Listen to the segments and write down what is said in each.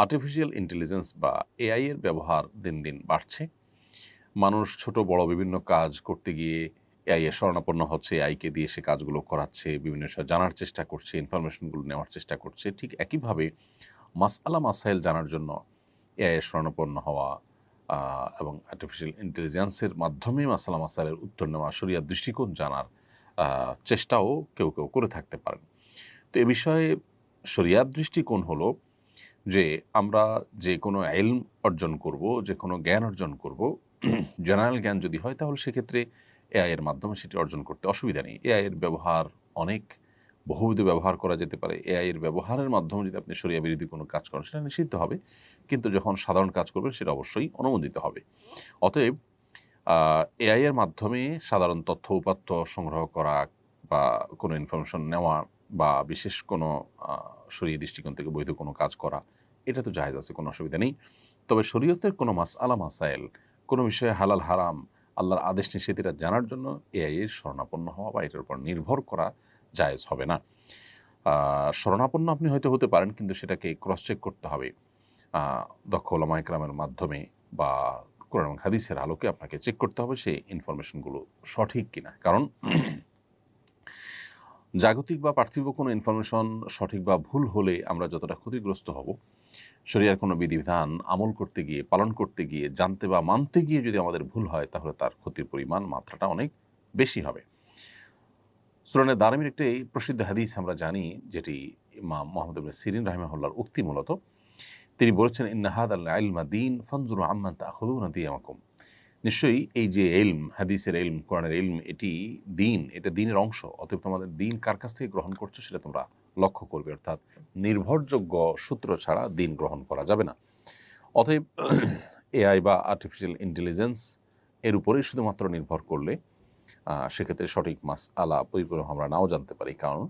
Artificial intelligence বা AI এর ব্যবহার দিন দিন বাড়ছে। মানুষ ছোট বড় বিভিন্ন কাজ করতে গিয়ে এআই এর শরণাপন্ন হচ্ছে, এআইকে দিয়ে সে কাজগুলো করাচ্ছে, বিভিন্ন বিষয় জানার চেষ্টা করছে, ইনফরমেশনগুলো নেওয়ার চেষ্টা করছে। ঠিক একইভাবে মাসআলা মাসাইল জানার জন্য এআই এর শরণাপন্ন হওয়া এবং আর্টিফিশিয়াল ইন্টেলিজেন্সের মাধ্যমে মাসআলা মাসাইলের উত্তর নেওয়া, শরিয়ার দৃষ্টিকোণ জানার চেষ্টাও কেউ করে থাকতে পারেন। তো এ বিষয়ে শরিয়ার দৃষ্টিকোণ হলো যে আমরা যে কোনো ইলম অর্জন করব, যে কোনো জ্ঞান অর্জন করব, জেনারেল জ্ঞান যদি হয় তাহলে সেক্ষেত্রে এআই এর মাধ্যমে সেটি অর্জন করতে অসুবিধা নেই। এআই এর ব্যবহার অনেক বহুবিধ ব্যবহার করা যেতে পারে। এআই এর ব্যবহারের মাধ্যমে যদি আপনি শরিয়া বিরোধী কোনো কাজ করেন সেটা নিষিদ্ধ হবে। কিন্তু যখন সাধারণ কাজ করবেন সেটা অবশ্যই অনুমোদিত হবে। অতএব এআই এর মাধ্যমে সাধারণ তথ্য উপাত্ত সংগ্রহ করা বা কোনো ইনফরমেশন নেওয়া বা বিশেষ কোনো শরীয়ী দৃষ্টিকোণ থেকে বৈধ কোনো কাজ করা, এটা তো জায়েজ আছে, কোনো অসুবিধা নেই। তবে শরীয়তের কোনো মাসআলা মাসাইল, কোনো বিষয়ে হালাল হারাম, আল্লাহর আদেশ নিষেধ এটা জানার জন্য এআই এর শরণাপন্ন হওয়া বা এটার উপর নির্ভর করা জায়েজ হবে না। শরণাপন্ন আপনি হয়তো হতে পারেন, কিন্তু সেটাকে ক্রস চেক করতে হবে দক্ষ ওলামা ইকরামের মাধ্যমে বা কোরআন এবং হাদিসের আলোকে আপনাকে চেক করতে হবে সেই ইনফরমেশনগুলো সঠিক কিনা। কারণ জাগতিক বা পার্থিব কোনো ইনফরমেশন সঠিক বা ভুল হলে আমরা যতটা ক্ষতিগ্রস্ত হব, শরিয়ার কোনো বিধিবিধান আমল করতে গিয়ে, পালন করতে গিয়ে, জানতে বা মানতে গিয়ে যদি আমাদের ভুল হয় তাহলে তার ক্ষতির পরিমাণ, মাত্রাটা অনেক বেশি হবে। সুনানে দারিমির একটি প্রসিদ্ধ হাদিস আমরা জানি, যেটি ইমাম মুহাম্মদ ইবনে সিরিন রাহিমাহুল্লাহর উক্তি মূলত। তিনি বলেছেন, ইন্না হাদাল ইলমা দীন ফানজুরু আম্মান তাখুযুনা দীনাকুম। নিশ্চয়ই এই যে ইলম, হাদিসের ইলম, কোরআনের ইলম, এটি দিন, এটা দিনের অংশ। অতএব তোমাদের দিন কার কাছ থেকে গ্রহণ করছো সেটা তোমরা লক্ষ্য করবে। অর্থাৎ নির্ভরযোগ্য সূত্র ছাড়া দিন গ্রহণ করা যাবে না। অতএব এআই বা আর্টিফিশিয়াল ইন্টেলিজেন্স এর উপরেই শুধুমাত্র নির্ভর করলে সেক্ষেত্রে সঠিক মাসআলা পরিপূর্ণ আমরা নাও জানতে পারি। কারণ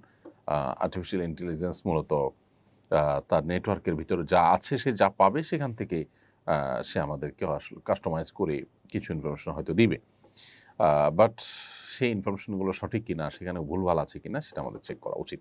আর্টিফিশিয়াল ইন্টেলিজেন্স মূলত তার নেটওয়ার্কের ভিতরে যা আছে, সে যা পাবে সেখান থেকে সে আমাদেরকে আসলে কাস্টমাইজ করে কিছু ইনফরমেশন হয়তো দিবে। বাট সেই ইনফরমেশনগুলো সঠিক কিনা, সেখানে ভুলভাল আছে কিনা সেটা আমাদের চেক করা উচিত।